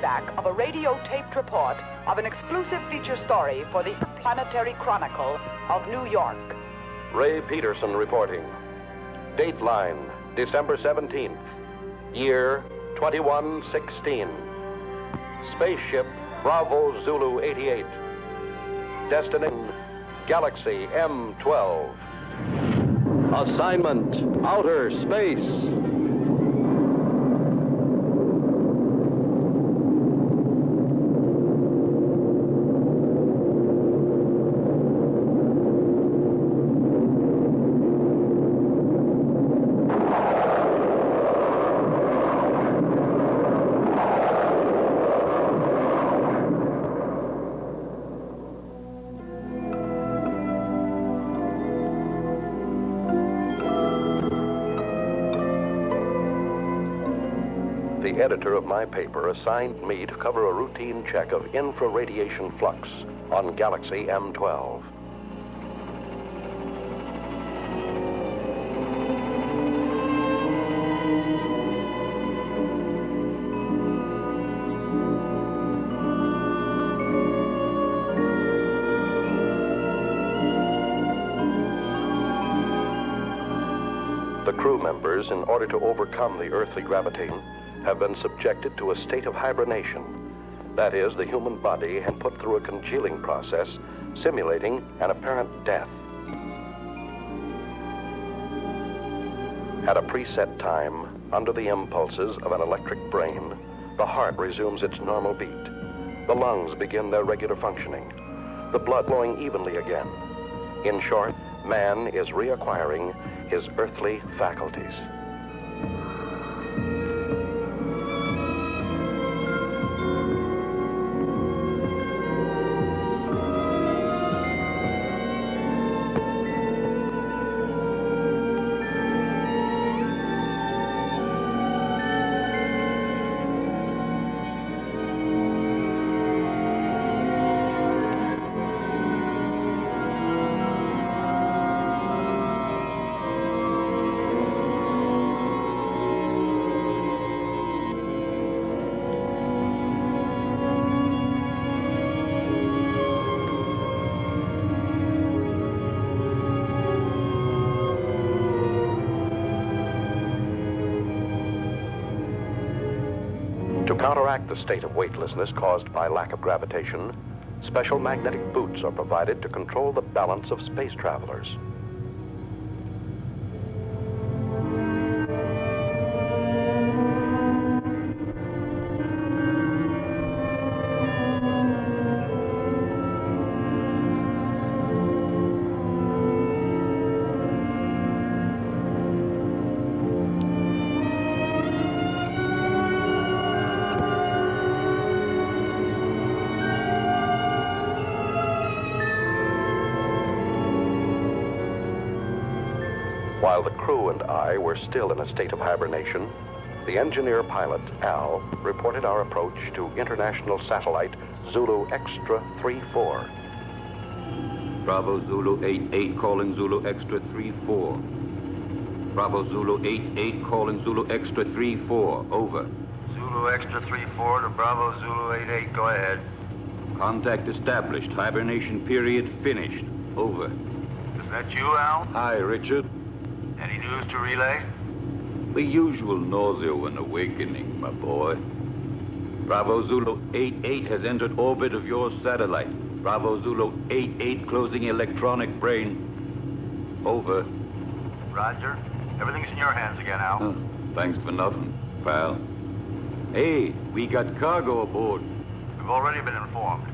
playback of a radio-taped report of an exclusive feature story for the Planetary Chronicle of New York. Ray Peterson reporting. Dateline, December 17th. Year 2116. Spaceship Bravo Zulu 88. Destination Galaxy M12. Assignment Outer Space. The editor of my paper assigned me to cover a routine check of infraradiation flux on Galaxy M12. The crew members, in order to overcome the earthly gravitation, have been subjected to a state of hibernation. That is, the human body has put through a congealing process, simulating an apparent death. At a preset time, under the impulses of an electric brain, the heart resumes its normal beat. The lungs begin their regular functioning. The blood flowing evenly again. In short, man is reacquiring his earthly faculties. To counteract the state of weightlessness caused by lack of gravitation, special magnetic boots are provided to control the balance of space travelers. While the crew and I were still in a state of hibernation, the engineer pilot, Al, reported our approach to international satellite Zulu Extra 34. Bravo Zulu 88 calling Zulu Extra 34. Bravo Zulu 88 calling Zulu Extra 34. Over. Zulu Extra 34 to Bravo Zulu 88. Go ahead. Contact established. Hibernation period finished. Over. Is that you, Al? Hi, Richard. Any news to relay? The usual nausea when awakening, my boy. Bravo Zulu 88 has entered orbit of your satellite. Bravo Zulu 88 closing electronic brain. Over. Roger. Everything's in your hands again, Al. Thanks for nothing, pal. Hey, we got cargo aboard. We've already been informed.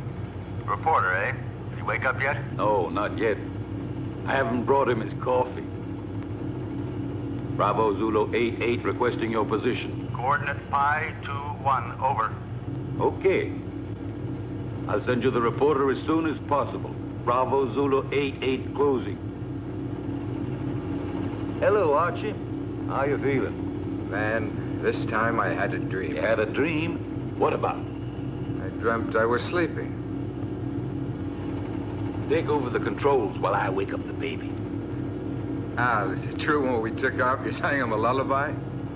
Reporter, eh? Did he wake up yet? No, not yet. I haven't brought him his coffee. Bravo Zulu 88 requesting your position. Coordinate Pi 21, over. Okay. I'll send you the reporter as soon as possible. Bravo Zulu 88 closing. Hello, Archie. How you feeling? Man, this time I had a dream. You had a dream? What about? I dreamt I was sleeping. Take over the controls while I wake up the baby. Al, is it true when we took off you sang him a lullaby?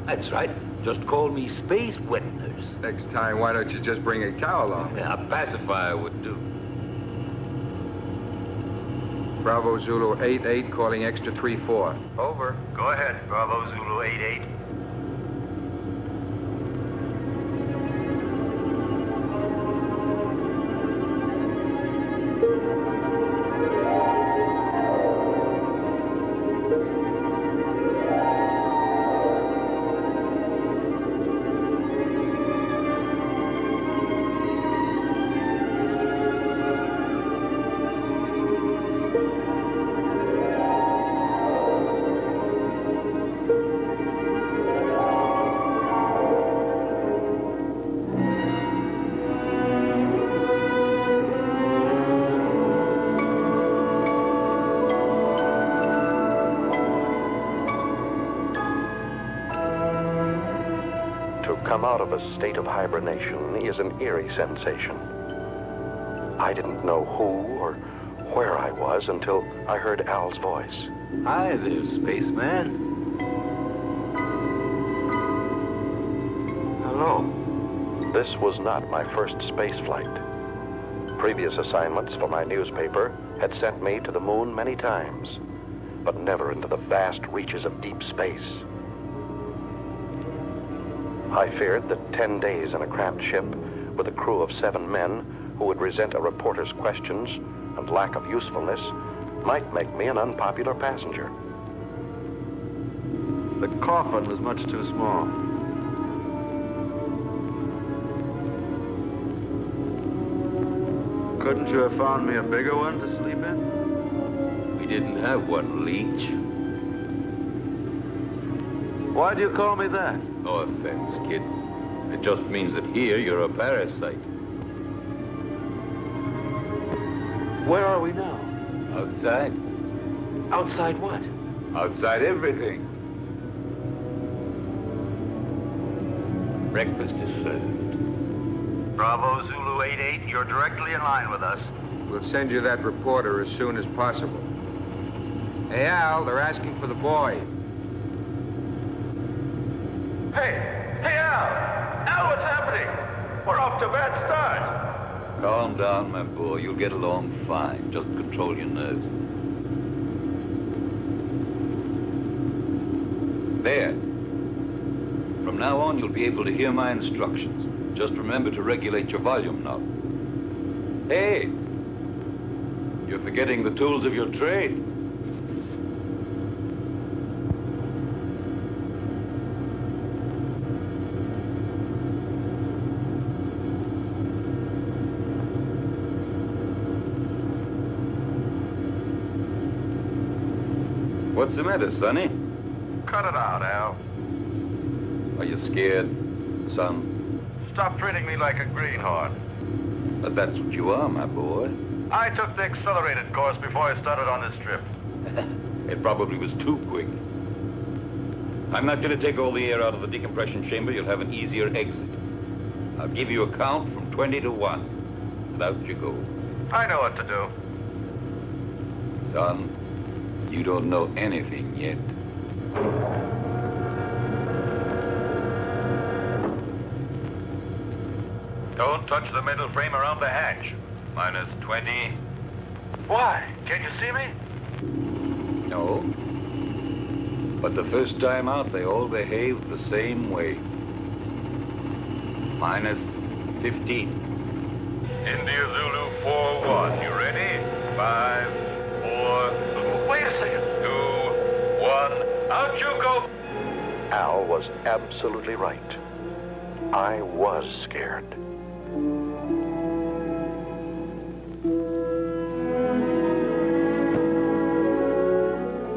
That's right. Just call me Space Wet Nurse. Next time, why don't you just bring a cow along? Yeah, a pacifier would do. Bravo Zulu 88 calling extra 34. Over. Go ahead, Bravo Zulu 88. Come out of a state of hibernation is an eerie sensation. I didn't know who or where I was until I heard Al's voice. Hi there, spaceman. Hello. This was not my first space flight. Previous assignments for my newspaper had sent me to the moon many times, but never into the vast reaches of deep space. I feared that 10 days in a cramped ship with a crew of 7 men who would resent a reporter's questions and lack of usefulness might make me an unpopular passenger. The coffin was much too small. Couldn't you have found me a bigger one to sleep in? We didn't have one, Leech. Why do you call me that? No offense, kid. It just means that here you're a parasite. Where are we now? Outside. Outside what? Outside everything. Breakfast is served. Bravo Zulu 88, you're directly in line with us. We'll send you that reporter as soon as possible. Hey, Al, they're asking for the boy. Hey, Al! Al, what's happening? We're off to a bad start. Calm down, my boy. You'll get along fine. Just control your nerves. There. From now on, you'll be able to hear my instructions. Just remember to regulate your volume knob. Hey! You're forgetting the tools of your trade. What's the matter, Sonny? Cut it out, Al. Are you scared, son? Stop treating me like a greenhorn. But that's what you are, my boy. I took the accelerated course before I started on this trip. It probably was too quick. I'm not going to take all the air out of the decompression chamber. You'll have an easier exit. I'll give you a count from 20 to 1. And out you go. I know what to do. Son, you don't know anything yet. Don't touch the metal frame around the hatch. Minus 20. Why? Can't you see me? No. But the first time out, they all behaved the same way. Minus 15. India Zulu 4-1. You ready? 5, 4... Wait a second. 2, 1. Out you go. Al was absolutely right. I was scared.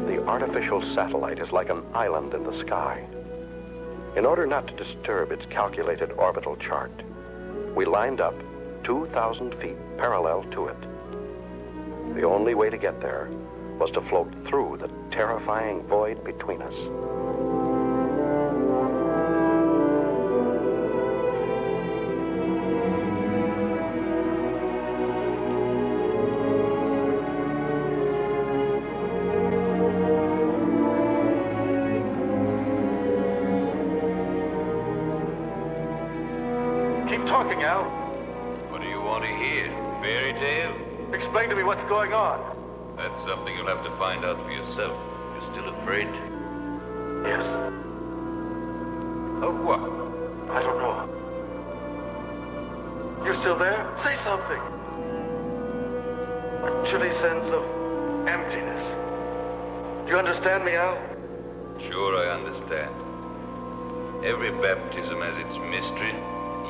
The artificial satellite is like an island in the sky. In order not to disturb its calculated orbital chart, we lined up 2,000 feet parallel to it. The only way to get there was to float through the terrifying void between us. talking, Al. What do you want to hear? Fairy tale? Explain to me what's going on. That's something you'll have to find out for yourself. You're still afraid? Yes. Of what? I don't know. You're still there? Say something. A chilly sense of emptiness. Do you understand me, Al? Sure, I understand. Every baptism has its mystery,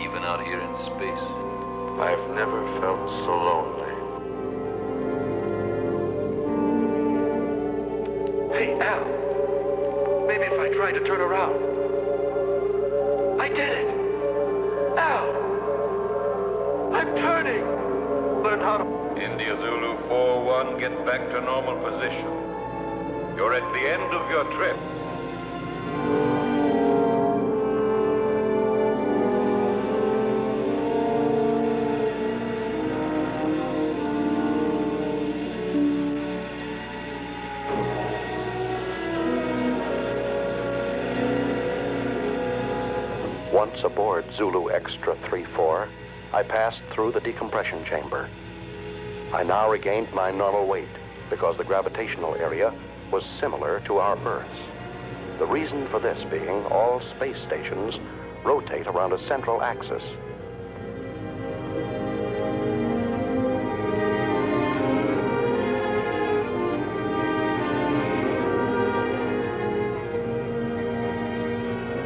even out here in space. I've never felt so lonely. Hey, Al. Maybe if I try to turn around. I did it. Al. I'm turning. Learn how to... India Zulu 4-1, get back to normal position. You're at the end of your trip. Once aboard Zulu Extra 3-4, I passed through the decompression chamber. I now regained my normal weight because the gravitational area was similar to our Earth's. The reason for this being all space stations rotate around a central axis.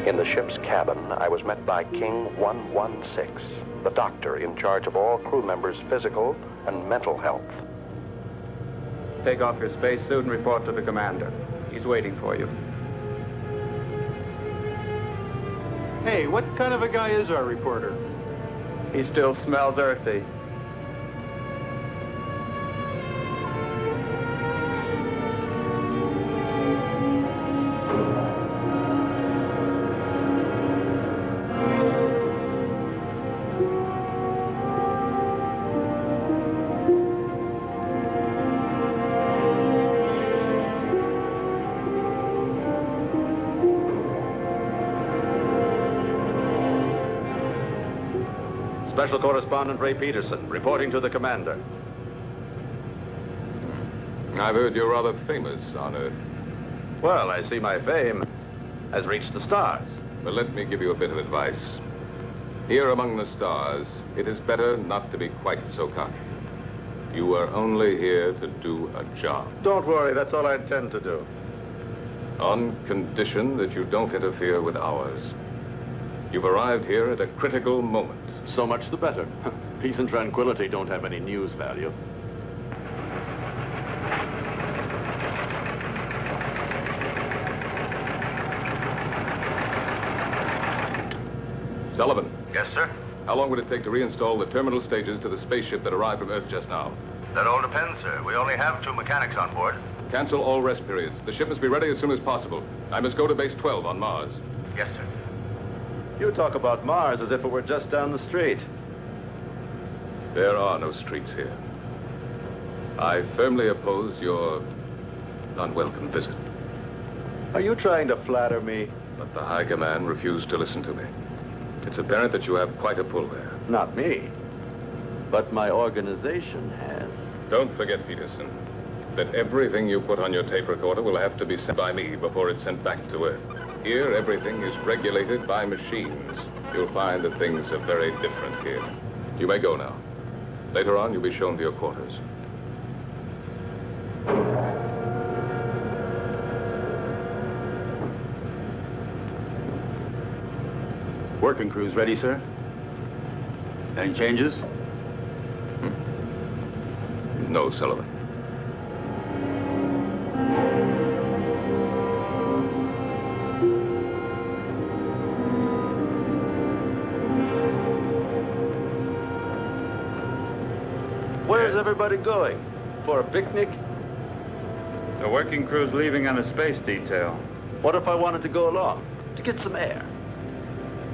In the ship's cabin, I was met by King 116, the doctor in charge of all crew members' physical and mental health. Take off your spacesuit and report to the commander. He's waiting for you. Hey, what kind of a guy is our reporter? He still smells earthy. Special Correspondent Ray Peterson, reporting to the commander. I've heard you're rather famous on Earth. Well, I see my fame has reached the stars. But let me give you a bit of advice. Here among the stars, it is better not to be quite so cocky. You are only here to do a job. Don't worry, that's all I intend to do. On condition that you don't interfere with ours. You've arrived here at a critical moment. So much the better. Peace and tranquility don't have any news value. Sullivan. Yes, sir? How long would it take to reinstall the terminal stages to the spaceship that arrived from Earth just now? That all depends, sir. We only have 2 mechanics on board. Cancel all rest periods. The ship must be ready as soon as possible. I must go to base 12 on Mars. Yes, sir. You talk about Mars as if it were just down the street. There are no streets here. I firmly oppose your unwelcome visit. Are you trying to flatter me? But the High Command refused to listen to me. It's apparent that you have quite a pull there. Not me. But my organization has. Don't forget, Peterson, that everything you put on your tape recorder will have to be sent by me before it's sent back to Earth. Here, everything is regulated by machines. You'll find that things are very different here. You may go now. Later on, you'll be shown to your quarters. Working crew's ready, sir? Any changes? No, Sullivan. Where's everybody going? For a picnic? The working crew's leaving on a space detail. What if I wanted to go along? To get some air?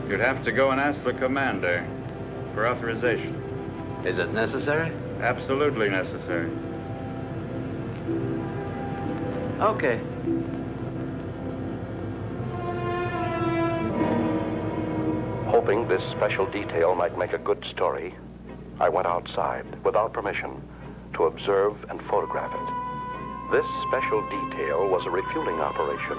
You'd have to go and ask the commander for authorization. Is it necessary? Absolutely necessary. Okay. Hoping this special detail might make a good story, I went outside without permission to observe and photograph it. This special detail was a refueling operation,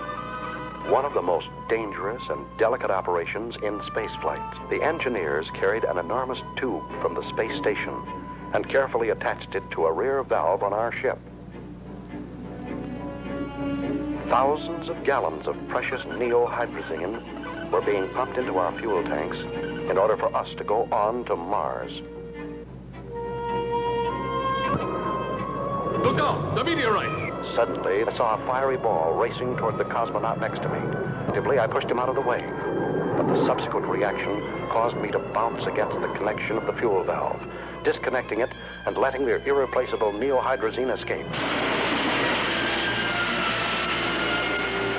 one of the most dangerous and delicate operations in spaceflight. The engineers carried an enormous tube from the space station and carefully attached it to a rear valve on our ship. Thousands of gallons of precious neohydrazine were being pumped into our fuel tanks in order for us to go on to Mars. Look out! The meteorite! Suddenly, I saw a fiery ball racing toward the cosmonaut next to me. Instinctively, I pushed him out of the way. But the subsequent reaction caused me to bounce against the connection of the fuel valve, disconnecting it and letting the irreplaceable neohydrazine escape.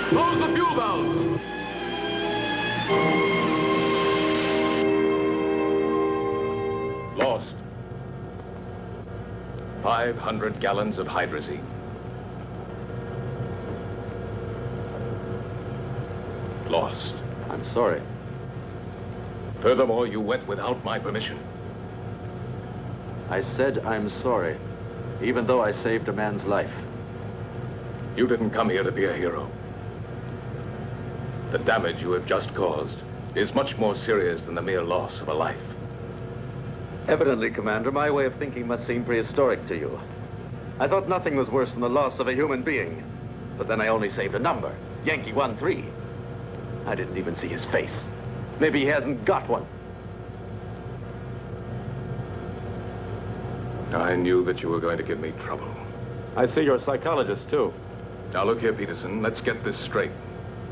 Close the fuel valve! Lost. 500 gallons of hydrazine. Lost. I'm sorry. Furthermore, you went without my permission. I said I'm sorry, even though I saved a man's life. You didn't come here to be a hero. The damage you have just caused is much more serious than the mere loss of a life. Evidently, Commander, my way of thinking must seem prehistoric to you. I thought nothing was worse than the loss of a human being. But then I only saved a number, Yankee 13. I didn't even see his face. Maybe he hasn't got one. I knew that you were going to give me trouble. I see you're a psychologist, too. Now look here, Peterson, let's get this straight.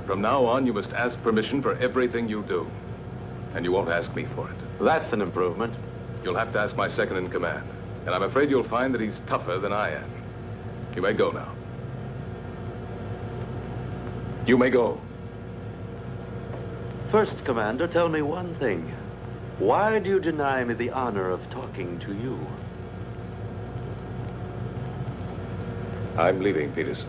From now on, you must ask permission for everything you do. And you won't ask me for it. That's an improvement. You'll have to ask my second in command. And I'm afraid you'll find that he's tougher than I am. You may go now. You may go. First, Commander, tell me one thing. Why do you deny me the honor of talking to you? I'm leaving, Peterson.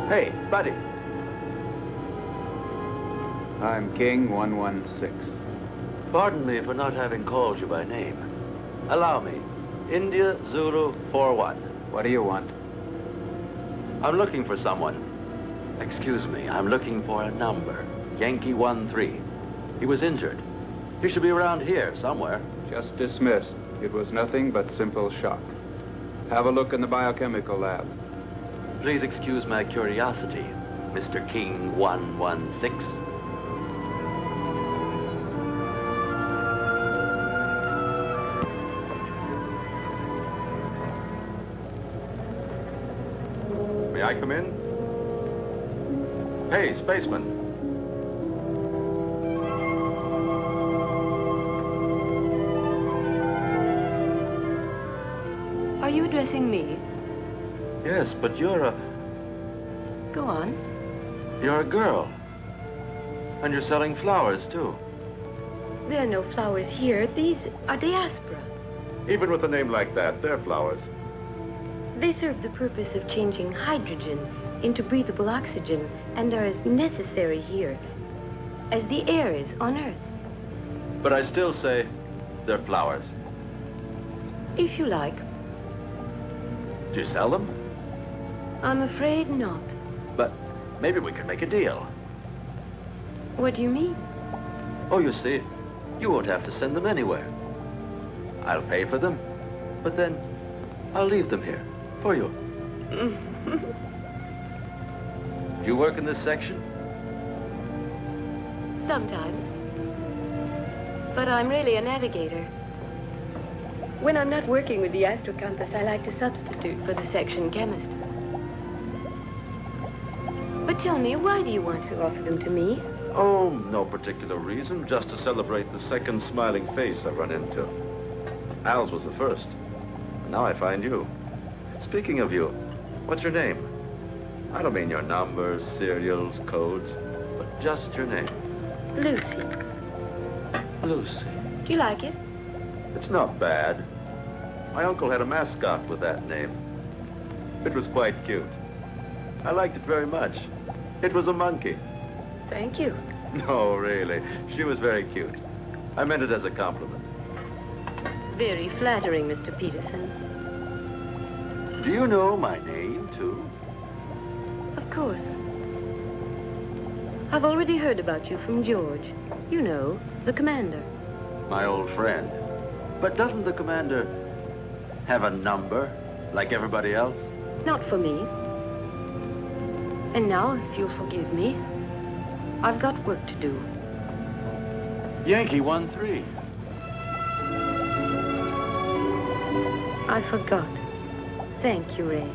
Hey, buddy. I'm King 116. Pardon me for not having called you by name. Allow me. India Zulu 41. What do you want? I'm looking for someone. Excuse me, I'm looking for a number. Yankee 13. He was injured. He should be around here somewhere. Just dismissed. It was nothing but simple shock. Have a look in the biochemical lab. Please excuse my curiosity, Mr. King 116. May I come in? Hey, spaceman. Are you addressing me? Yes, but you're a... Go on. You're a girl. And you're selling flowers, too. There are no flowers here. These are diaspora. Even with a name like that, they're flowers. They serve the purpose of changing hydrogen into breathable oxygen and are as necessary here as the air is on Earth. But I still say they're flowers. If you like. Do you sell them? I'm afraid not. But maybe we could make a deal. What do you mean? Oh, you see, you won't have to send them anywhere. I'll pay for them, but then I'll leave them here for you. Do you work in this section? Sometimes. But I'm really a navigator. When I'm not working with the astrocompass, I like to substitute for the section chemist. But tell me, why do you want to offer them to me? Oh, no particular reason, just to celebrate the second smiling face I run into. Al's was the first. Now I find you. Speaking of you, what's your name? I don't mean your numbers, serials, codes, but just your name. Lucy. Lucy. Do you like it? It's not bad. My uncle had a mascot with that name. It was quite cute. I liked it very much. It was a monkey. Thank you. No, really. She was very cute. I meant it as a compliment. Very flattering, Mr. Peterson. Do you know my name, too? Of course. I've already heard about you from George. You know, the commander. My old friend. But doesn't the commander have a number, like everybody else? Not for me. And now, if you'll forgive me, I've got work to do. Yankee 1-3. I forgot. Thank you, Ray.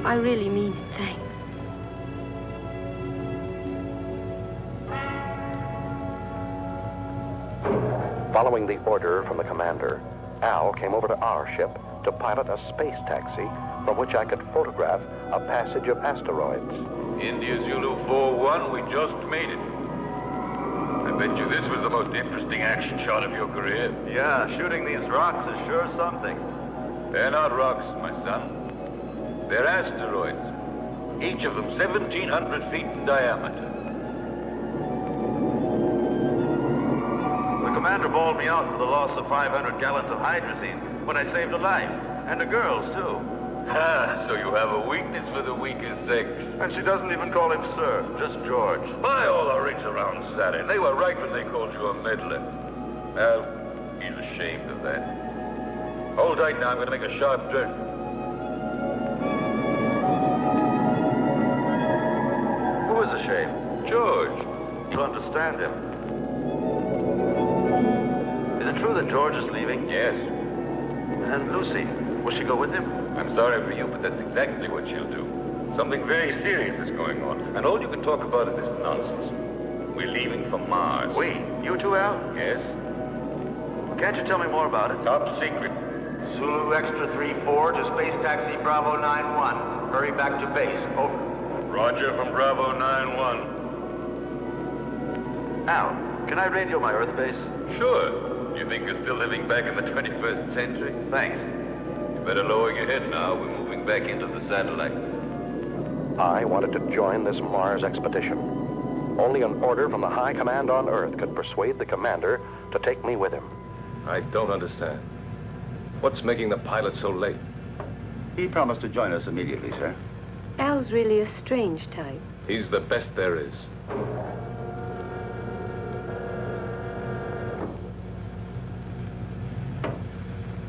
I really mean it. Thanks. Following the order from the commander, Al came over to our ship to pilot a space taxi from which I could photograph a passage of asteroids. India Zulu 4-1, we just made it. I bet you this was the most interesting action shot of your career. Yeah, shooting these rocks is sure something. They're not rocks, my son. They're asteroids. Each of them 1,700 feet in diameter. The commander bawled me out for the loss of 500 gallons of hydrazine when I saved a life. And a girl's, too. Ah, so you have a weakness for the weaker sex. And she doesn't even call him sir, just George. By all the rings around Saturn, they were right when they called you a meddler. Well, he's ashamed of that. Hold tight now, I'm going to make a sharp turn. Who is ashamed? George. To understand him. Is it true that George is leaving? Yes. And Lucy, will she go with him? I'm sorry for you, but that's exactly what she'll do. Something very serious is going on, and all you can talk about is this nonsense. We're leaving for Mars. We? You two, Al? Yes? Can't you tell me more about it? Top secret. Zulu Extra 3-4 to Space Taxi Bravo 9-1. Hurry back to base. Over. Roger from Bravo 9-1. Al, can I radio my Earth base? Sure. You think you're still living back in the 21st century? Thanks. You better lower your head now. We're moving back into the satellite. I wanted to join this Mars expedition. Only an order from the high command on Earth could persuade the commander to take me with him. I don't understand. What's making the pilot so late? He promised to join us immediately, sir. Al's really a strange type. He's the best there is.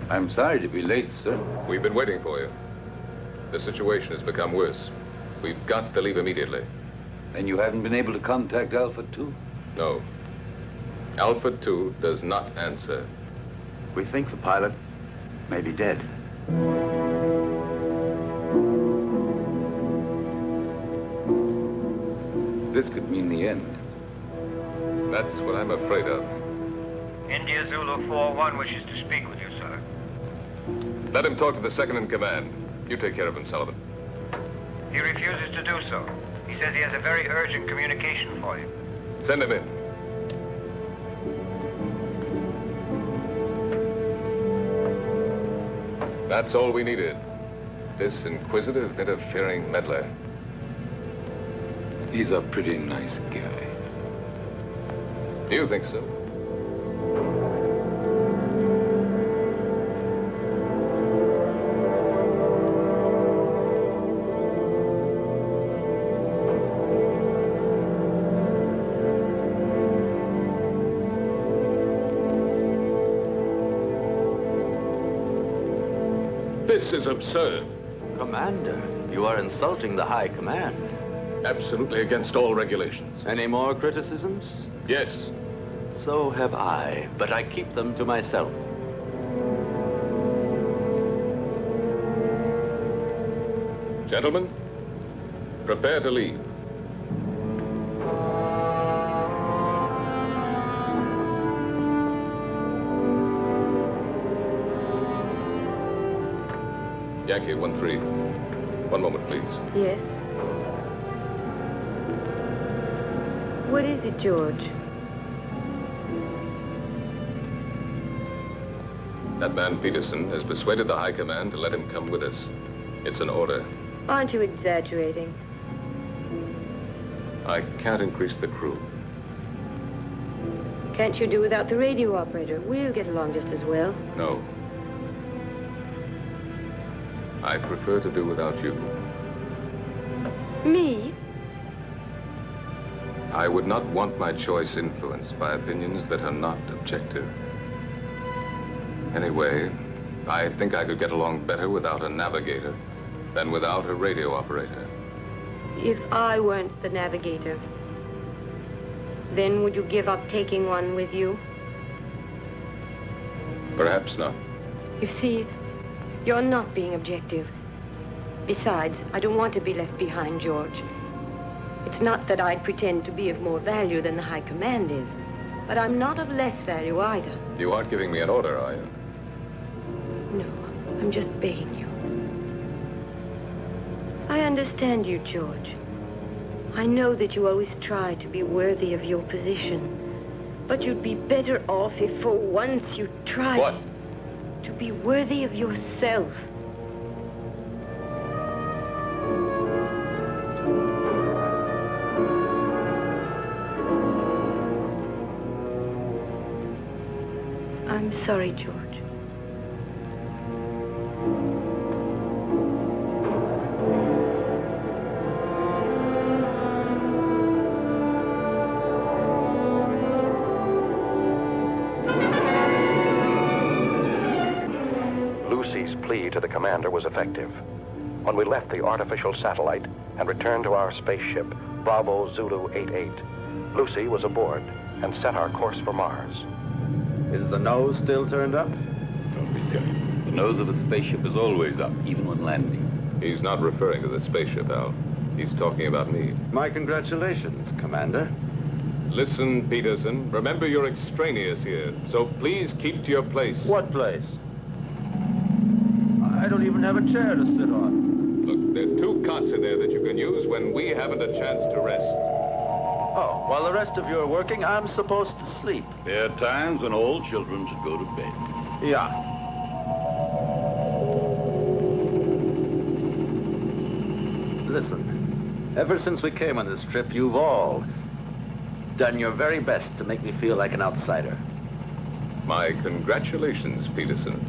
I'm sorry to be late, sir. We've been waiting for you. The situation has become worse. We've got to leave immediately. And you haven't been able to contact Alpha 2? No. Alpha 2 does not answer. We think the pilot may be dead. This could mean the end. That's what I'm afraid of. India Zulu 4-1 wishes to speak with you, sir. Let him talk to the second in command. You take care of him, Sullivan. He refuses to do so. He says he has a very urgent communication for you. Send him in. That's all we needed. This inquisitive, interfering meddler. He's a pretty nice guy. Do you think so? This is absurd. Commander, you are insulting the high command. Absolutely against all regulations. Any more criticisms? Yes. So have I, but I keep them to myself. Gentlemen, prepare to leave. Yankee 1-3. One moment, please. Yes? What is it, George? That man Peterson has persuaded the High Command to let him come with us. It's an order. Aren't you exaggerating? I can't increase the crew. Can't you do without the radio operator? We'll get along just as well. No. I prefer to do without you. Me? I would not want my choice influenced by opinions that are not objective. Anyway, I think I could get along better without a navigator than without a radio operator. If I weren't the navigator, then would you give up taking one with you? Perhaps not. You see, you're not being objective. Besides, I don't want to be left behind, George. It's not that I'd pretend to be of more value than the High Command is, but I'm not of less value either. You aren't giving me an order, are you? No, I'm just begging you. I understand you, George. I know that you always try to be worthy of your position, but you'd be better off if for once you tried... What? To be worthy of yourself. I'm sorry, George. Lucy's plea to the commander was effective. When we left the artificial satellite and returned to our spaceship, Bravo Zulu 88, Lucy was aboard and set our course for Mars. Is the nose still turned up? Don't be silly. The nose of a spaceship is always up, even when landing. He's not referring to the spaceship, Al. He's talking about me. My congratulations, Commander. Listen, Peterson, remember you're extraneous here, so please keep to your place. What place? I don't even have a chair to sit on. Look, there are two cots in there that you can use when we haven't a chance to rest. Oh, while the rest of you are working, I'm supposed to sleep. There are times when all children should go to bed. Yeah. Listen, ever since we came on this trip, you've all done your very best to make me feel like an outsider. My congratulations, Peterson.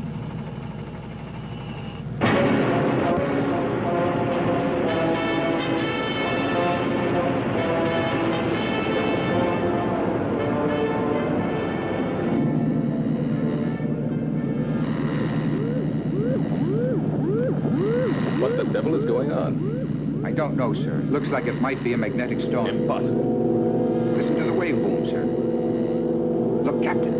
What the devil is going on? I don't know, sir. Looks like it might be a magnetic storm. Impossible. Listen to the wave boom, sir. Look, Captain.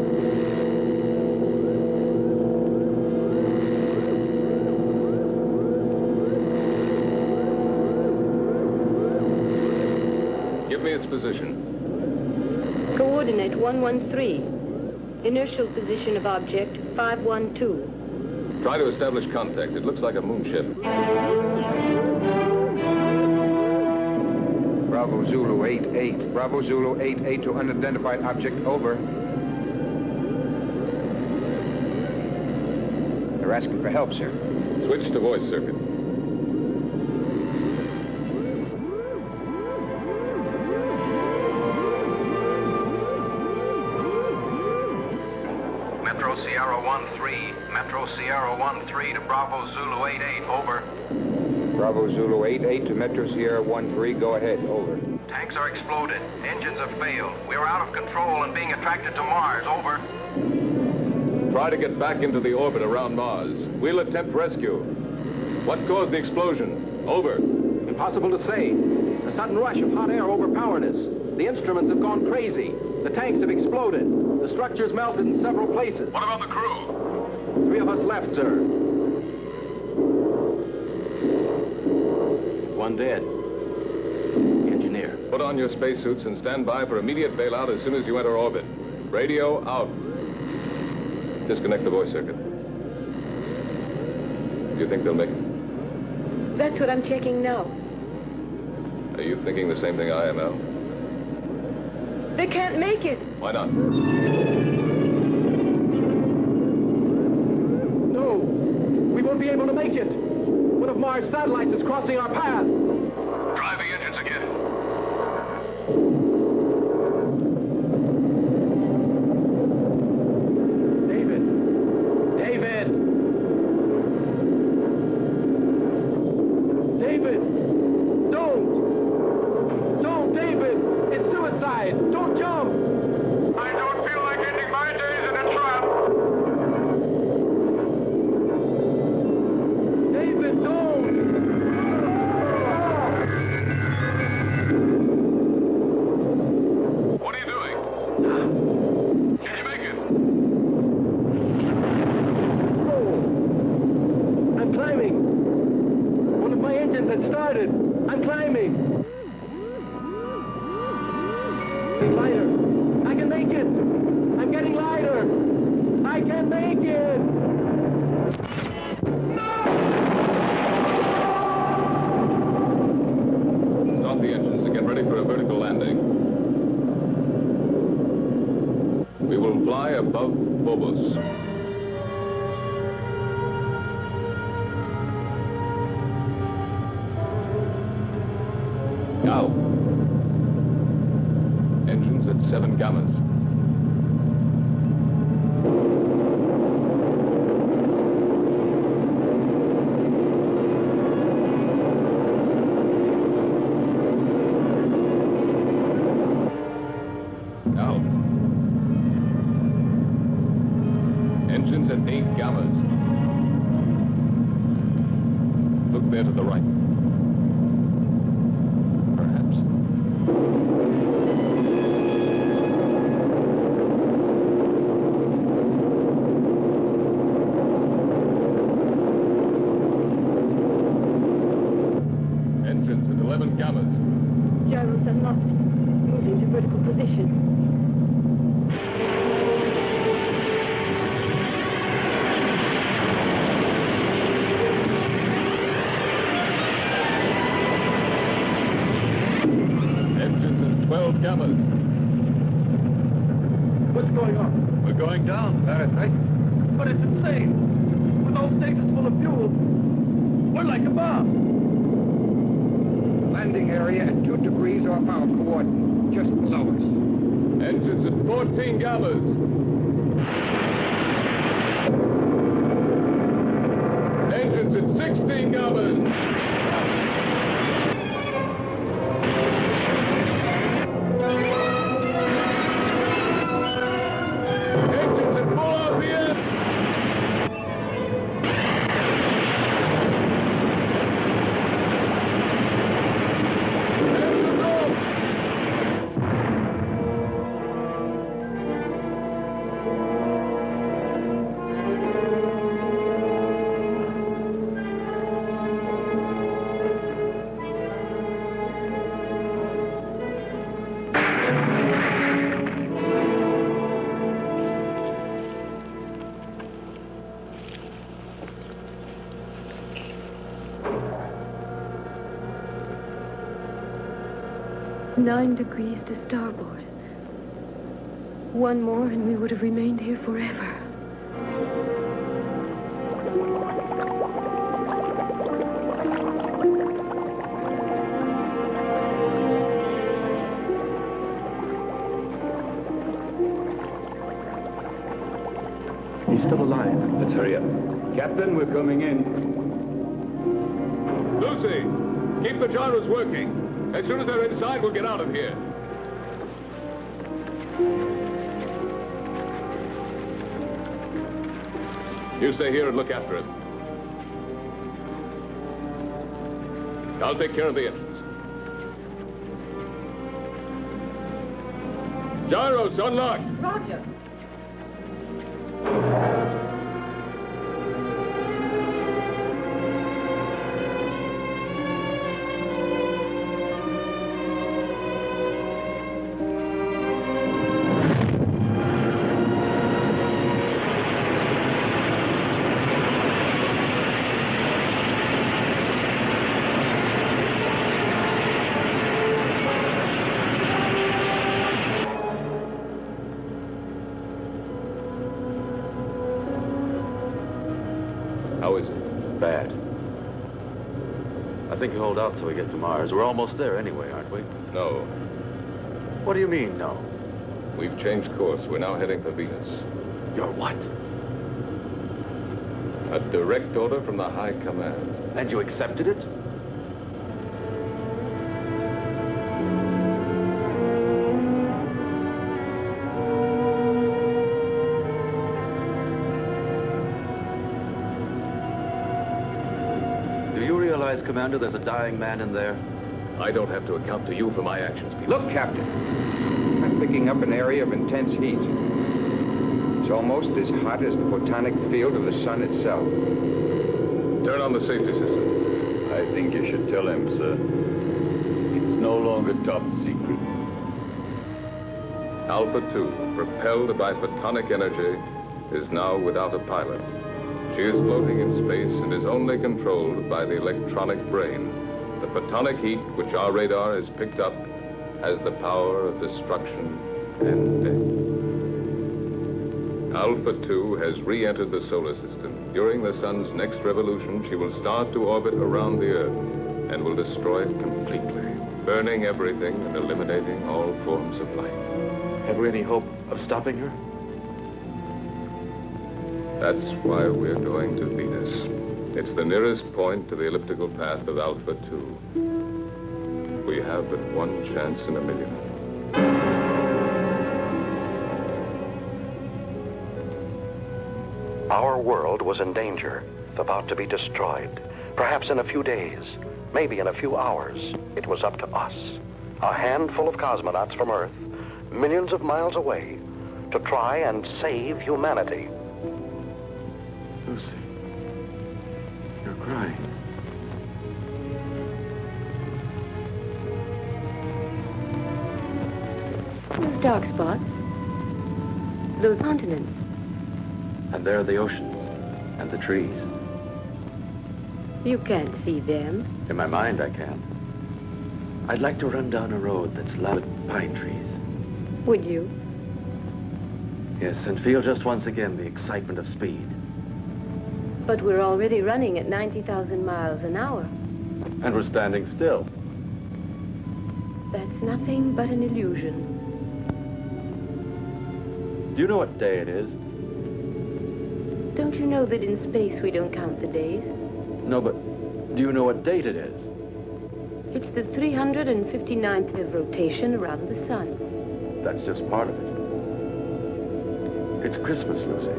Give me its position. Coordinate 113. Inertial position of object 512. Try to establish contact. It looks like a moonship. Bravo Zulu 88. Bravo Zulu 88 to unidentified object, over. They're asking for help, sir. Switch to voice circuit. Metro Sierra 1-3. Metro Sierra 1-3 to Bravo Zulu 88, over. Bravo Zulu 88 to Metro Sierra 13, go ahead, over. Tanks are exploded. Engines have failed. We are out of control and being attracted to Mars, over. Try to get back into the orbit around Mars. We'll attempt rescue. What caused the explosion? Over. Impossible to say. A sudden rush of hot air overpowered us. The instruments have gone crazy. The tanks have exploded. The structure's melted in several places. What about the crew? 3 of us left, sir. 1 dead. The engineer. Put on your spacesuits and stand by for immediate bailout as soon as you enter orbit. Radio out. Disconnect the voice circuit. Do you think they'll make it? That's what I'm checking now. Are you thinking the same thing I am, Al? They can't make it. Why not? No, we won't be able to make it. One of Mars' satellites is crossing our path. Drive the engines again. David! David! David! Don't, David! It's suicide! Don't jump! I don't feel like ending my days in a trap. David, don't! What are you doing? Can you make it? Oh! I'm climbing! One of my engines has started! I'm climbing! Getting lighter! I can make it! I'm getting lighter! I can make it! Start the engines and get ready for a vertical landing. We will fly above Phobos. Now. Engines at 7 gammas. Now. Engines at 8 gammas. Look there to the right. Perhaps. Engines at 11 gammas. Gyros unlocked. Moving to vertical position. Engines at 12 gammas. What's going on? We're going down, Fahrenheit. But it's insane. With all stages full of fuel, we're like a bomb. Landing area at 2 degrees off our coordinate, just below us. Engines at 14 gammas. Engines at 16 gammas. Engines at full RPM. Engines off. Nine degrees to starboard. One more and we would have remained here forever. He's still alive. Let's hurry up. Captain, we're coming in. Lucy, keep the gyros working. As soon as they're inside, we'll get out of here. You stay here and look after him. I'll take care of the engines. Gyros unlocked. Roger. I think you hold out till we get to Mars. We're almost there anyway, aren't we? No. What do you mean, no? We've changed course. We're now heading for Venus. You're what? A direct order from the High Command. And you accepted it? Do you realize, Commander, there's a dying man in there? I don't have to account to you for my actions, Peter. Look, Captain. I'm picking up an area of intense heat. It's almost as hot as the photonic field of the sun itself. Turn on the safety system. I think you should tell him, sir. It's no longer top secret. Alpha 2, propelled by photonic energy, is now without a pilot. She is floating in space and is only controlled by the electronic brain. The photonic heat, which our radar has picked up, has the power of destruction and death. Alpha 2 has re-entered the solar system. During the sun's next revolution, she will start to orbit around the Earth and will destroy it completely, burning everything and eliminating all forms of life. Have we any hope of stopping her? That's why we're going to Venus. It's the nearest point to the elliptical path of Alpha 2. We have but one chance in a million. Our world was in danger, about to be destroyed. Perhaps in a few days, maybe in a few hours, it was up to us, a handful of cosmonauts from Earth, millions of miles away, to try and save humanity. Lucy, you're crying. Those dark spots. Those continents. And there are the oceans and the trees. You can't see them. In my mind, I can. I'd like to run down a road that's lined with pine trees. Would you? Yes, and feel just once again the excitement of speed. But we're already running at 90,000 miles an hour. And we're standing still. That's nothing but an illusion. Do you know what day it is? Don't you know that in space we don't count the days? No, but do you know what date it is? It's the 359th of rotation around the sun. That's just part of it. It's Christmas, Lucy.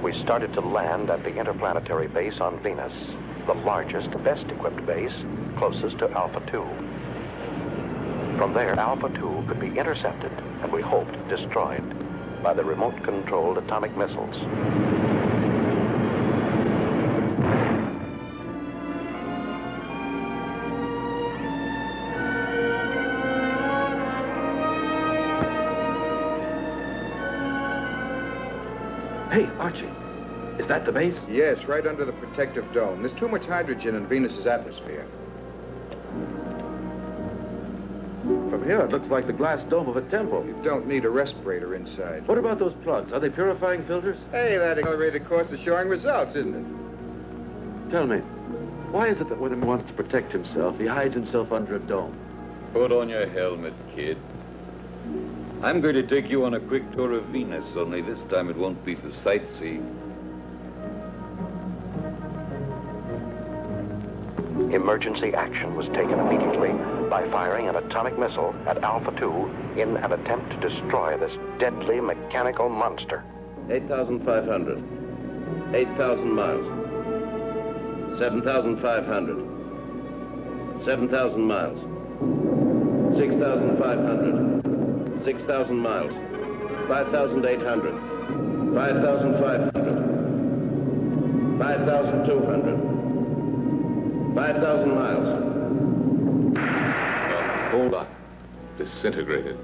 We started to land at the interplanetary base on Venus, the largest, best-equipped base, closest to Alpha 2. From there, Alpha 2 could be intercepted, and we hoped destroyed, by the remote-controlled atomic missiles. Hey, Archie, is that the base? Yes, right under the protective dome. There's too much hydrogen in Venus's atmosphere. From here, it looks like the glass dome of a temple. You don't need a respirator inside. What about those plugs? Are they purifying filters? Hey, that accelerated course is showing results, isn't it? Tell me, why is it that when he wants to protect himself, he hides himself under a dome? Put on your helmet, kid. I'm going to take you on a quick tour of Venus, only this time it won't be for sightseeing. Emergency action was taken immediately by firing an atomic missile at Alpha 2 in an attempt to destroy this deadly mechanical monster. 8,500. 8,000 miles. 7,500. 7,000 miles. 6,500. 6,000 miles. 5,800. 5,500. 5,200. 5,000 miles. Hold on. Disintegrated.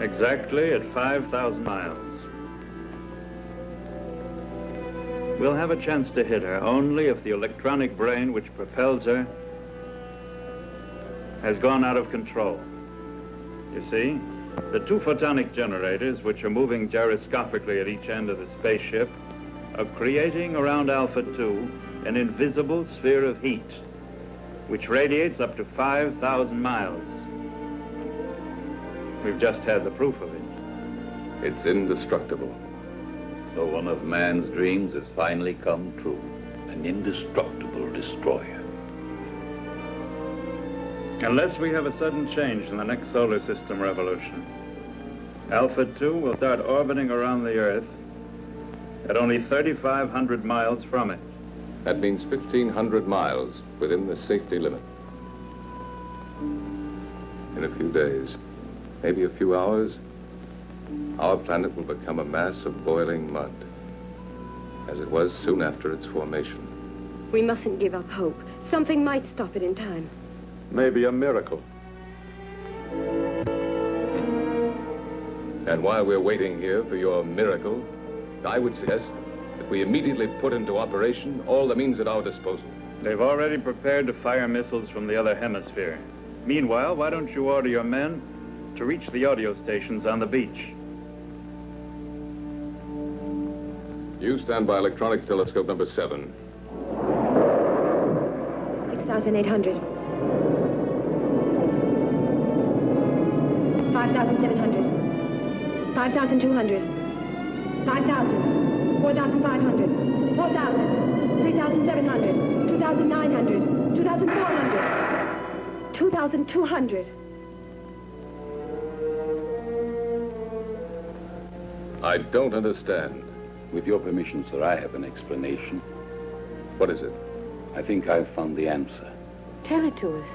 Exactly at 5,000 miles. We'll have a chance to hit her only if the electronic brain which propels her has gone out of control. You see, the two photonic generators, which are moving gyroscopically at each end of the spaceship, are creating around Alpha 2 an invisible sphere of heat, which radiates up to 5,000 miles. We've just had the proof of it. It's indestructible. So one of man's dreams has finally come true. An indestructible destroyer. Unless we have a sudden change in the next solar system revolution, Alpha 2 will start orbiting around the Earth at only 3,500 miles from it. That means 1,500 miles within the safety limit. In a few days, maybe a few hours, our planet will become a mass of boiling mud, as it was soon after its formation. We mustn't give up hope. Something might stop it in time. Maybe a miracle. And while we're waiting here for your miracle, I would suggest that we immediately put into operation all the means at our disposal. They've already prepared to fire missiles from the other hemisphere. Meanwhile, why don't you order your men to reach the audio stations on the beach? You stand by electronic telescope number 7. 6,800. 5,700. 5,200. 5,000. 4,500. 4,000. 3,700. 2,900. 2,400. 2,200. I don't understand. With your permission, sir, I have an explanation. What is it? I think I've found the answer. Tell it to us.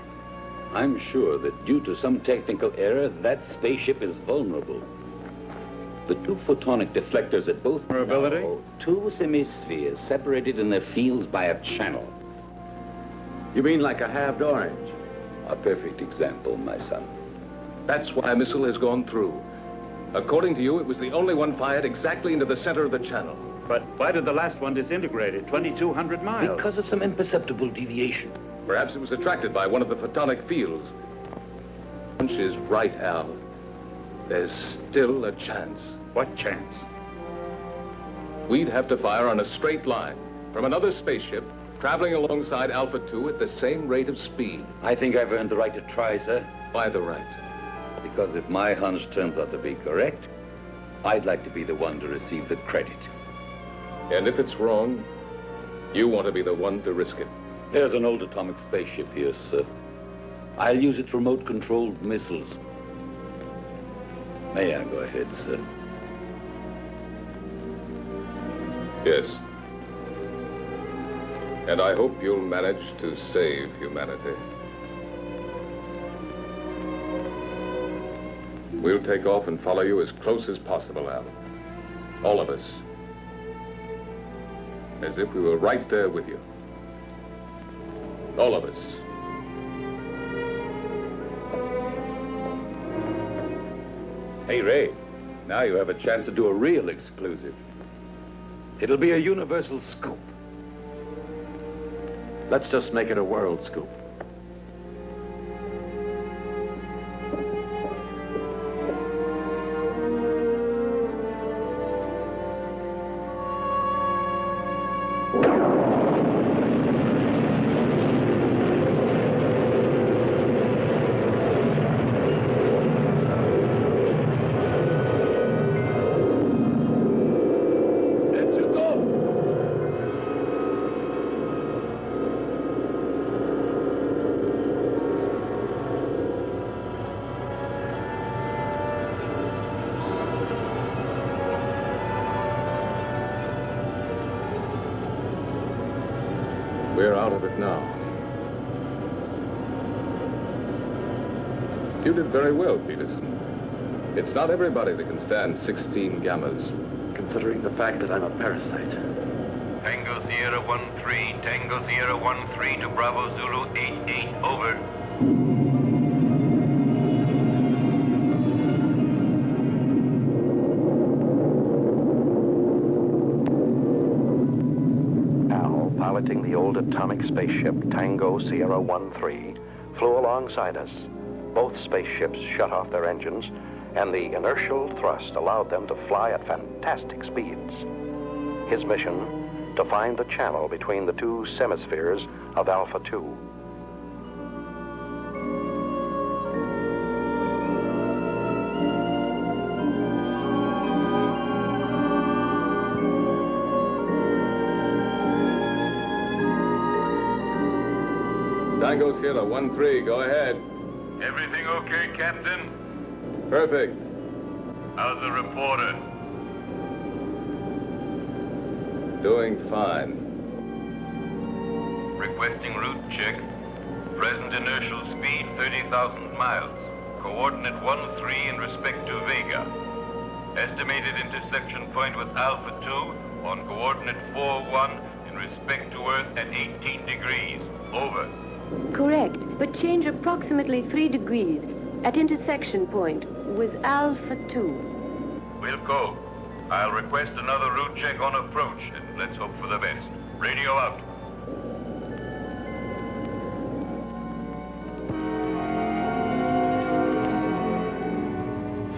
I'm sure that due to some technical error, that spaceship is vulnerable. The two photonic deflectors at both... Vulnerability? No, two semispheres separated in their fields by a channel. You mean like a halved orange? A perfect example, my son. That's why a missile has gone through. According to you, it was the only one fired exactly into the center of the channel. But why did the last one disintegrate at 2,200 miles? Because of some imperceptible deviation. Perhaps it was attracted by one of the photonic fields. Hunch is right, Al. There's still a chance. What chance? We'd have to fire on a straight line from another spaceship traveling alongside Alpha 2 at the same rate of speed. I think I've earned the right to try, sir. Why the right? Because if my hunch turns out to be correct, I'd like to be the one to receive the credit. And if it's wrong, you want to be the one to risk it. There's an old atomic spaceship here, sir. I'll use its remote-controlled missiles. May I go ahead, sir? Yes. And I hope you'll manage to save humanity. We'll take off and follow you as close as possible, Al. All of us. As if we were right there with you. All of us. Hey, Ray, now you have a chance to do a real exclusive. It'll be a universal scoop. Let's just make it a world scoop. We're out of it now. You did very well, Peterson. It's not everybody that can stand 16 gammas. Considering the fact that I'm a parasite. Tango Sierra 1-3, Tango Sierra 1-3 to Bravo Zulu 8-8, over. piloting the old atomic spaceship Tango Sierra 1-3, flew alongside us. Both spaceships shut off their engines, and the inertial thrust allowed them to fly at fantastic speeds. His mission, to find the channel between the two semispheres of Alpha 2. Tango Sierra 1-3, go ahead. Everything okay, Captain? Perfect. How's the reporter? Doing fine. Requesting route check. Present inertial speed 30,000 miles. Coordinate 1-3 in respect to Vega. Estimated intersection point with Alpha 2 on coordinate 4-1 in respect to Earth at 18 degrees. Over. Correct, but change approximately 3 degrees at intersection point with Alpha 2. Wilco, I'll request another route check on approach, and let's hope for the best. Radio out.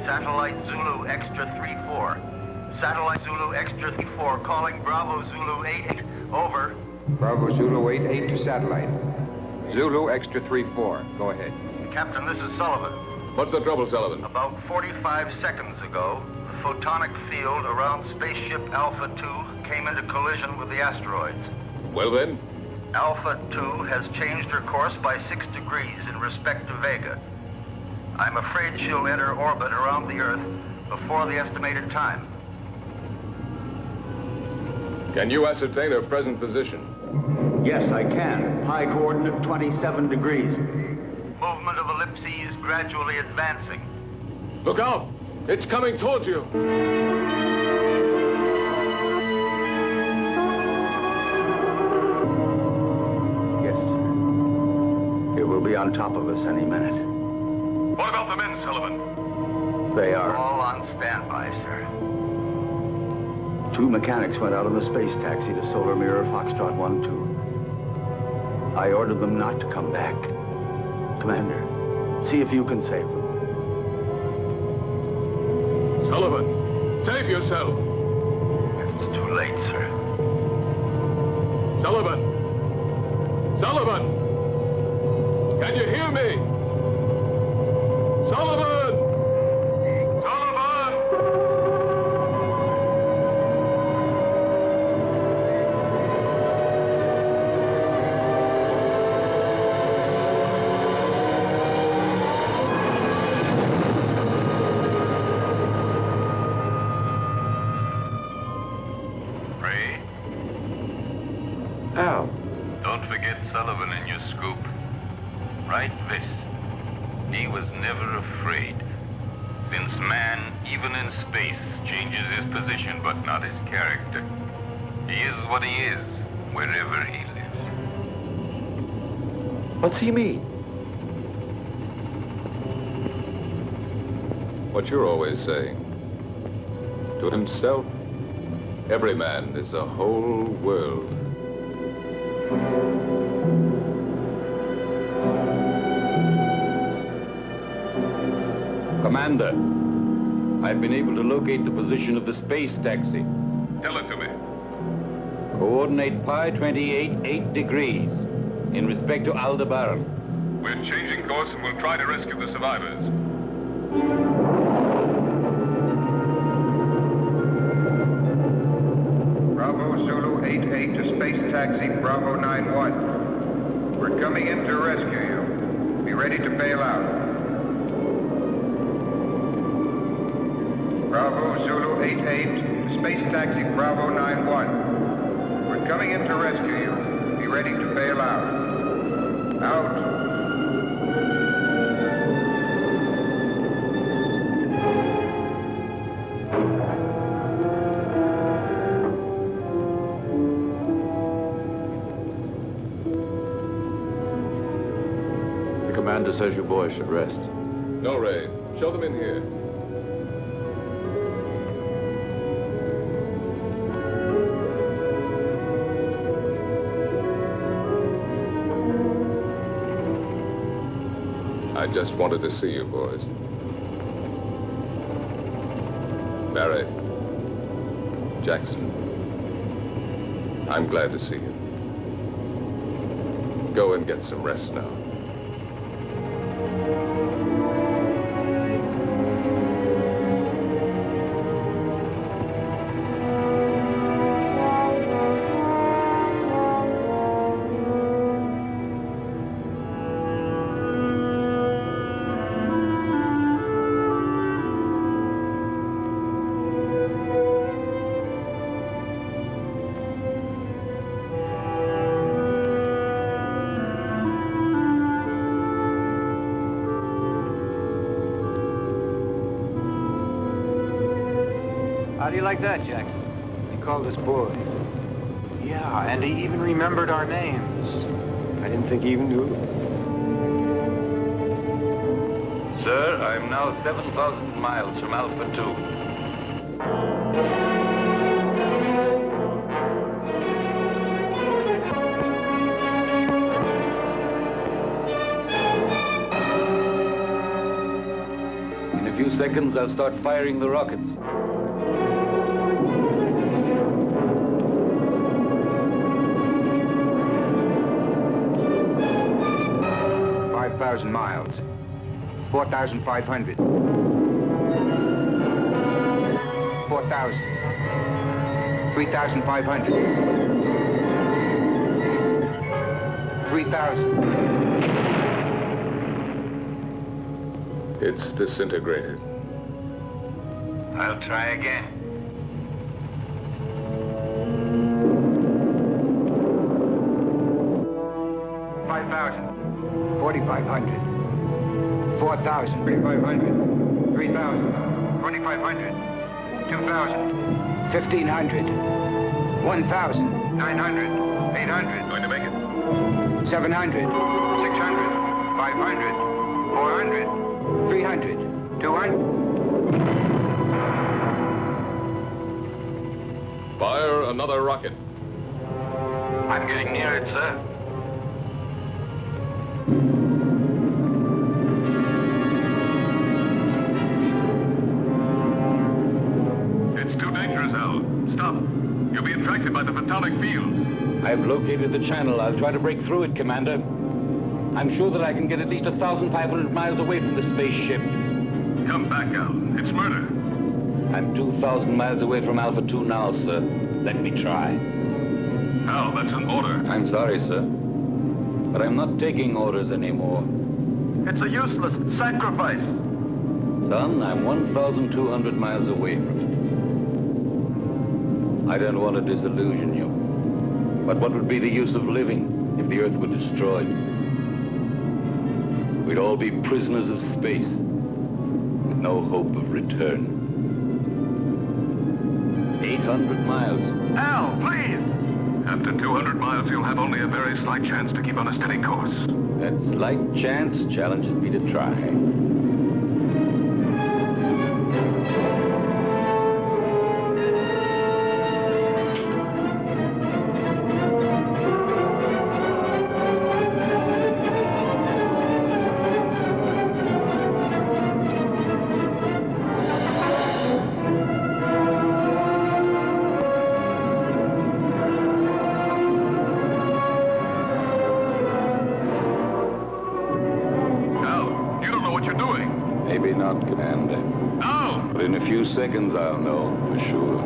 Satellite Zulu Extra 3-4. Satellite Zulu Extra 3-4 calling Bravo Zulu 88. Over. Bravo Zulu 88 to satellite. Zulu Extra 3-4. Go ahead. Captain, this is Sullivan. What's the trouble, Sullivan? About 45 seconds ago, the photonic field around spaceship Alpha 2 came into collision with the asteroids. Well then? Alpha 2 has changed her course by 6 degrees in respect to Vega. I'm afraid she'll enter orbit around the Earth before the estimated time. Can you ascertain her present position? Yes, I can. High coordinate 27 degrees. Movement of ellipses gradually advancing. Look out! It's coming towards you! Yes. It will be on top of us any minute. What about the men, Sullivan? They are. All on standby, sir. 2 mechanics went out on the space taxi to Solar Mirror Foxtrot 1-2. I ordered them not to come back. Commander, see if you can save them. Sullivan, save yourself! It's too late, sir. Sullivan! Sullivan! Can you hear me? Sullivan! Al. Don't forget Sullivan in your scoop. Write this. He was never afraid. Since man, even in space, changes his position but not his character. He is what he is, wherever he lives. What's he mean? What you're always saying. To himself, every man is a whole world. Commander, I've been able to locate the position of the space taxi. Tell it to me. Coordinate pi 28, 8 degrees in respect to Aldebaran. We're changing course and we'll try to rescue the survivors. Bravo Zulu 88 to space taxi Bravo 91. We're coming in to rescue you. Be ready to bail out. Bravo Zulu 88, space taxi Bravo 91. We're coming in to rescue you. Be ready to bail out. Out. The commander says you boys should rest. No, Ray. Show them in here. I just wanted to see you boys. Barry, Jackson, I'm glad to see you. Go and get some rest now. How do you like that, Jackson? He called us boys. Yeah, and he even remembered our names. I didn't think he even knew them. Sir, I'm now 7,000 miles from Alpha 2. In a few seconds, I'll start firing the rockets. 5,000 miles. 4,500. 4,000. 3,500. 3,000. It's disintegrated. I'll try again. 5,000. 4,500. 4,000. 3,500. 3,000. 2,500. 2,000. 1,500. 1,000. 900. 800. Going to make it. 700. 600. 500. 400. 300. 200. Fire another rocket. I'm getting near it, sir. It's too dangerous, Al. Stop. You'll be attracted by the photonic field. I've located the channel. I'll try to break through it, Commander. I'm sure that I can get at least 1,500 miles away from the spaceship. Come back, Al. It's murder. I'm 2,000 miles away from Alpha 2 now, sir. Let me try. Al, that's an order. I'm sorry, sir. But I'm not taking orders anymore. It's a useless sacrifice. Son, I'm 1,200 miles away from it. I don't want to disillusion you. But what would be the use of living if the Earth were destroyed? We'd all be prisoners of space, with no hope of return. 800 miles. Al, please! After 200 miles, you'll have only a very slight chance to keep on a steady course. That slight chance challenges me to try. Maybe not, Commander. No! But in a few seconds, I'll know for sure.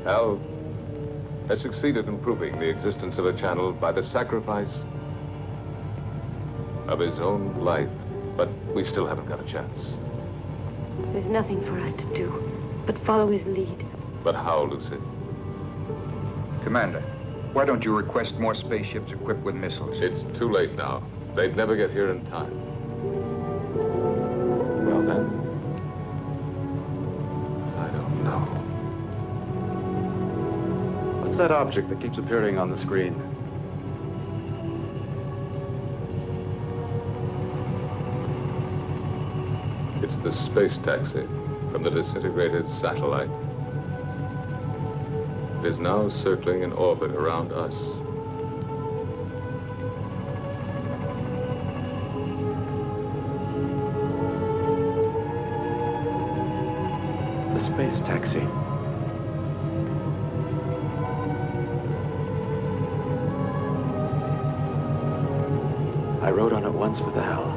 Al has succeeded in proving the existence of a channel by the sacrifice of his own life. But we still haven't got a chance. There's nothing for us to do but follow his lead. But how, Lucy? Commander, why don't you request more spaceships equipped with missiles? It's too late now. They'd never get here in time. Well, then, I don't know. What's that object that keeps appearing on the screen? It's the space taxi from the disintegrated satellite. It is now circling in orbit around us. The space taxi. I rode on it once with Al.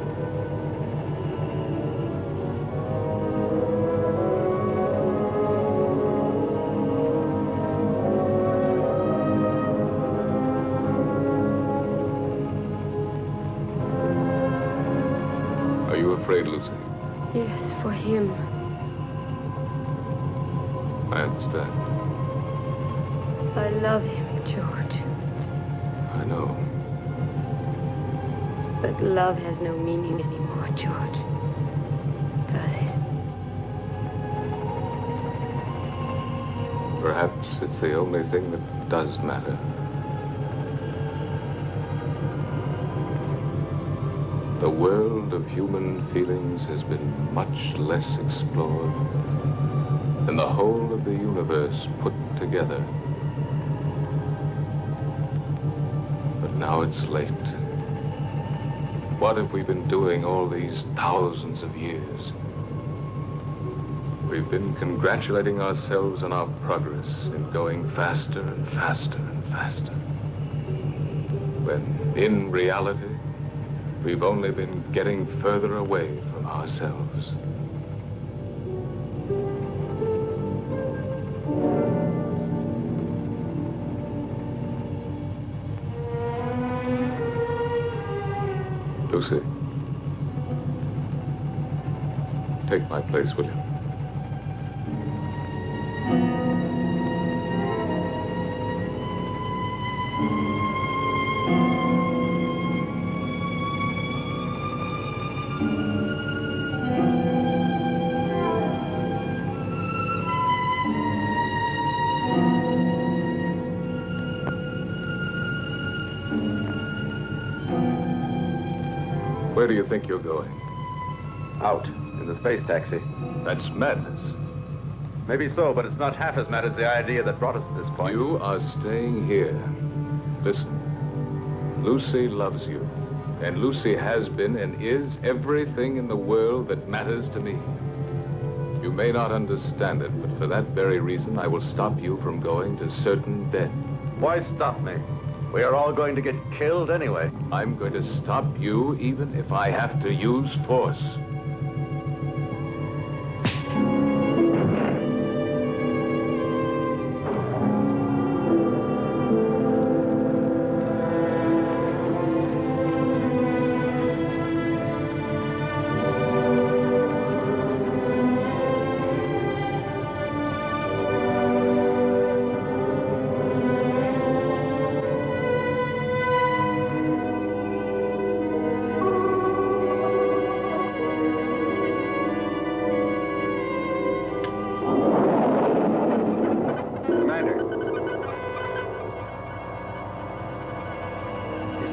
Are you afraid, Lucy? Yes, for him. I understand. I love him, George. I know. But love has no meaning anymore, George. Does it? Perhaps it's the only thing that does matter. The world of human feelings has been much less explored than the whole of the universe put together. But now it's late. What have we been doing all these thousands of years? We've been congratulating ourselves on our progress in going faster and faster and faster. When, in reality, we've only been getting further away from ourselves. Lucy, take my place, will you? Where do you think you're going? Out, in the space taxi. That's madness. Maybe so, but it's not half as mad as the idea that brought us to this point. You are staying here. Listen, Lucy loves you. And Lucy has been and is everything in the world that matters to me. You may not understand it, but for that very reason, I will stop you from going to certain death. Why stop me? We are all going to get killed anyway. I'm going to stop you even if I have to use force.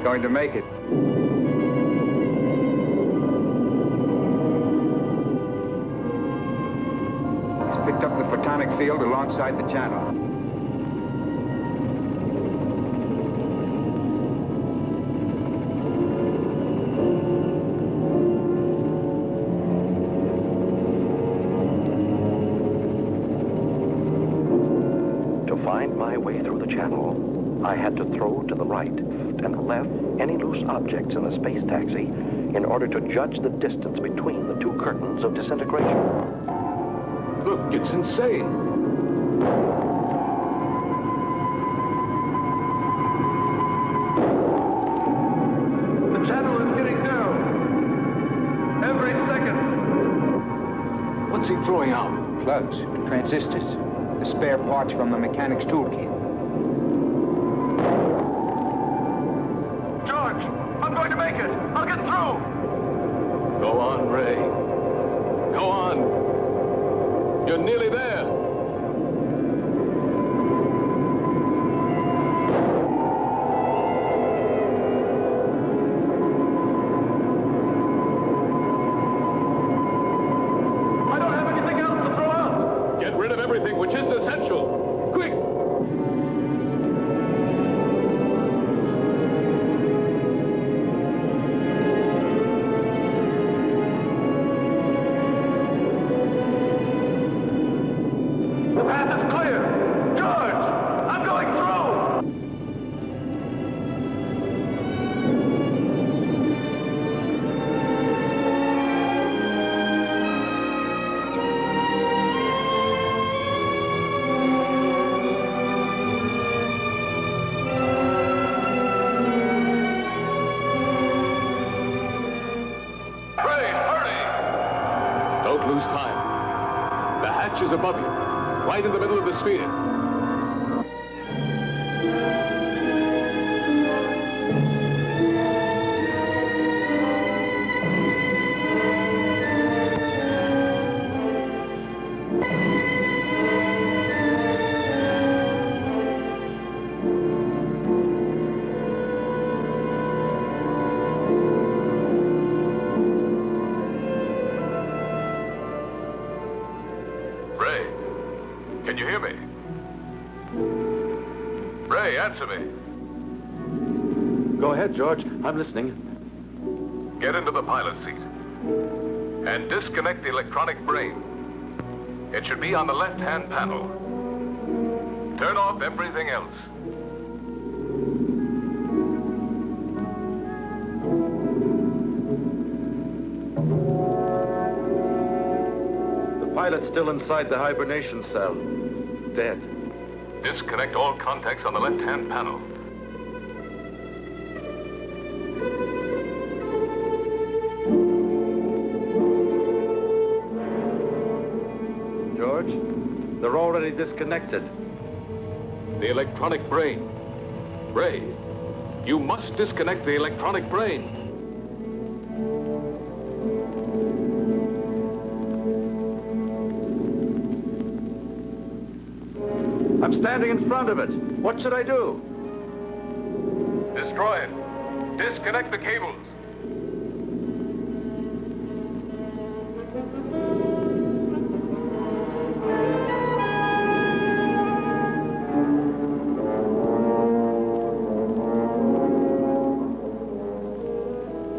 Going to make it. He's picked up the photonic field alongside the channel. To find my way through the channel, I had to throw to the right and left any loose objects in the space taxi in order to judge the distance between the two curtains of disintegration. Look, it's insane. The channel is getting down. Every second. What's he throwing out? Plugs, transistors, the spare parts from the mechanic's toolkit. I'm going to make it. I'll get through. Go on, Ray. Go on. You're nearly there. is above you, right in the middle of the sphere. Ray, can you hear me? Ray, answer me. Go ahead, George. I'm listening. Get into the pilot seat and disconnect the electronic brain. It should be on the left-hand panel. Turn off everything else. The pilot's still inside the hibernation cell. Dead. Disconnect all contacts on the left-hand panel. George, they're already disconnected. The electronic brain. Ray, you must disconnect the electronic brain. I'm standing in front of it. What should I do? Destroy it. Disconnect the cables.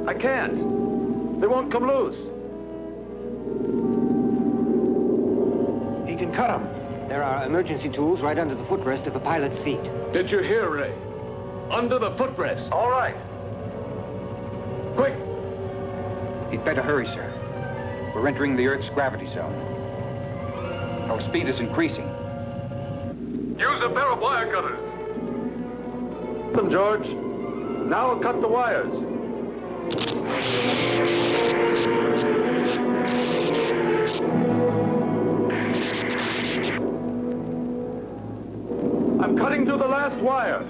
I can't. They won't come loose. He can cut them. There are emergency tools right under the footrest of the pilot's seat. Did you hear, Ray? Under the footrest. All right. Quick! You'd better hurry, sir. We're entering the Earth's gravity zone. Our speed is increasing. Use a pair of wire cutters. Them, George. Now I'll cut the wires. I'm cutting through the last wire.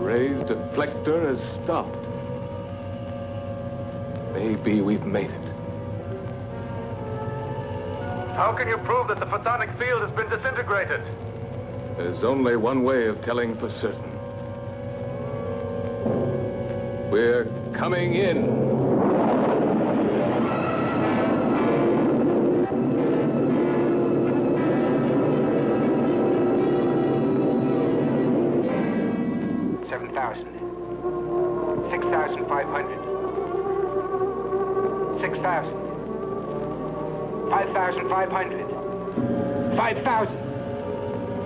Ray's deflector has stopped. Maybe we've made it. How can you prove that the photonic field has been disintegrated? There's only one way of telling for certain. We're coming in.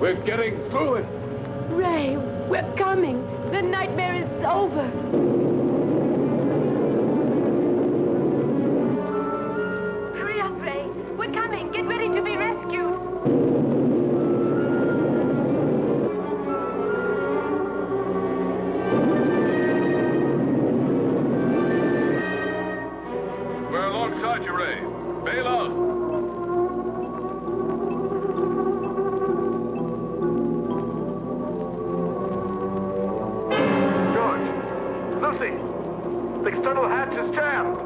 We're getting through it. Ray, we're coming. The nightmare is over. Hurry up, Ray. We're coming. Get ready to be rescued. We're alongside you, Ray. Bail out. The external hatch is jammed.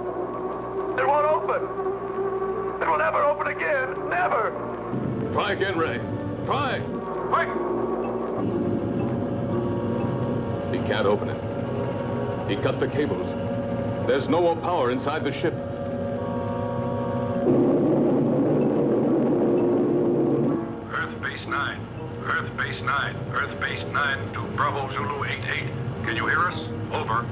It won't open. It will never open again. Never. Try again, Ray. Try. Quick. He can't open it. He cut the cables. There's no more power inside the ship. Earth Base 9. Earth Base 9. Earth Base 9 to Bravo Zulu 88. Can you hear us? Over.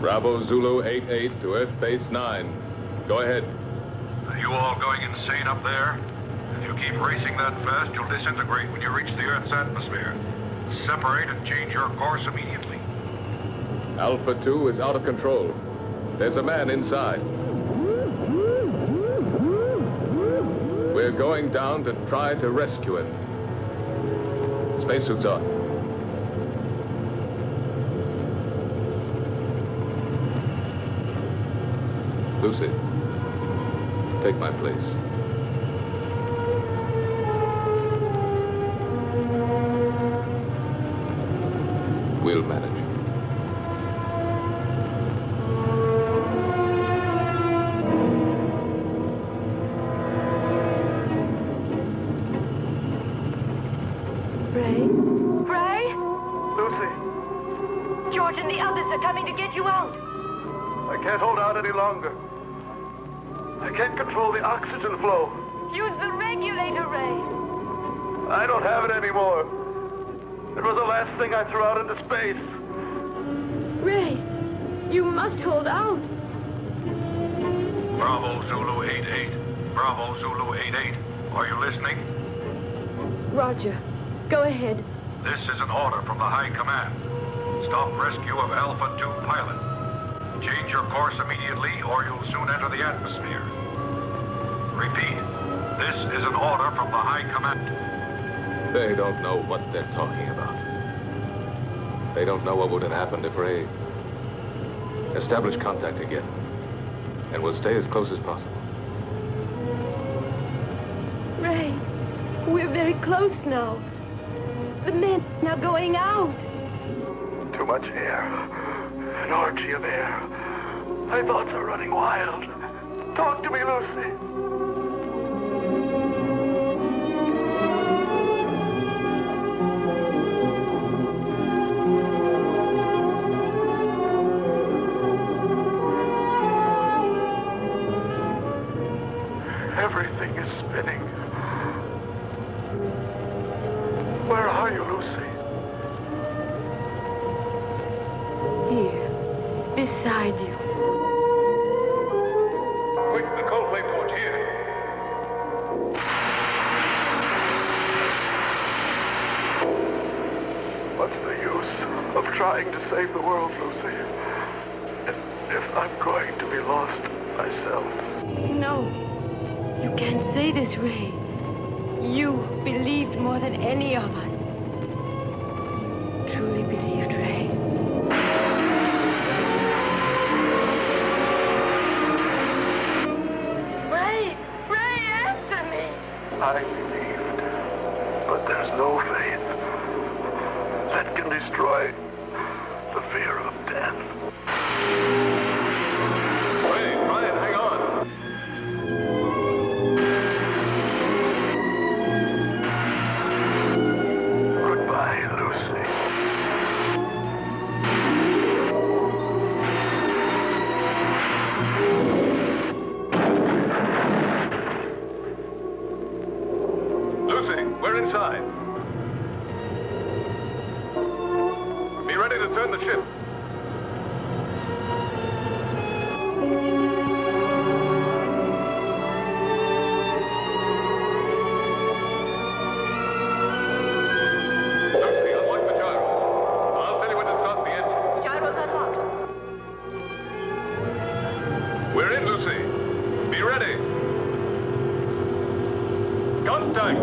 Bravo Zulu 88 to Earth Base 9. Go ahead. Are you all going insane up there? If you keep racing that fast, you'll disintegrate when you reach the Earth's atmosphere. Separate and change your course immediately. Alpha 2 is out of control. There's a man inside. We're going down to try to rescue him. Spacesuits on. Lucy, take my place. We'll manage. Ray? Ray? Lucy, George and the others are coming to get you out. I can't hold out any longer. I can't control the oxygen flow. Use the regulator, Ray. I don't have it anymore. It was the last thing I threw out into space. Ray, you must hold out. Bravo Zulu 88. Bravo Zulu 88. Are you listening? Roger. Go ahead. This is an order from the High Command. Stop rescue of Alpha 2 pilot. Change your course immediately or you'll soon enter the atmosphere. Repeat. This is an order from the High Command. They don't know what they're talking about. They don't know what would have happened if Ray... Establish contact again. And we'll stay as close as possible. Ray, we're very close now. The men are going out. Too much air. An orgy of air. My thoughts are running wild. Talk to me, Lucy. Everything is spinning. Where are you, Lucy? Here, beside you. Quick, the Coldplay port here. What's the use of trying to save the world, Lucy? If I'm going to be lost myself. No, you can't say this, Ray. You believed more than any of us. Truly believed, Ray. Ray! Ray, answer me! I believed, but there's no faith that can destroy the fear of death. Ray, Brian, hang on. Goodbye, Lucy. Lucy, we're inside. Be ready to turn the ship. Lucy, unlock the gyro. I'll tell you when to start the engine. Gyro's unlocked. We're in, Lucy. Be ready. Contact.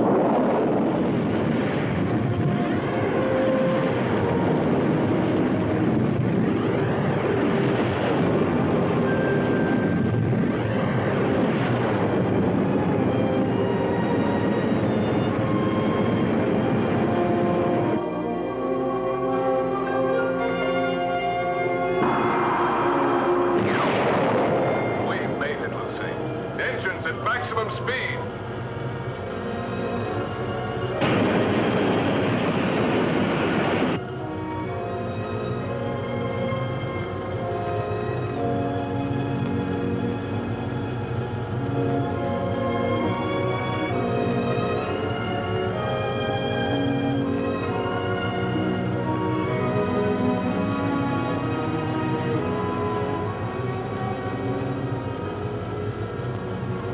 We've made it, Lucy. Engines at maximum speed.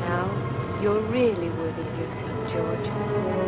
Now, you're really worthy of yourself, George.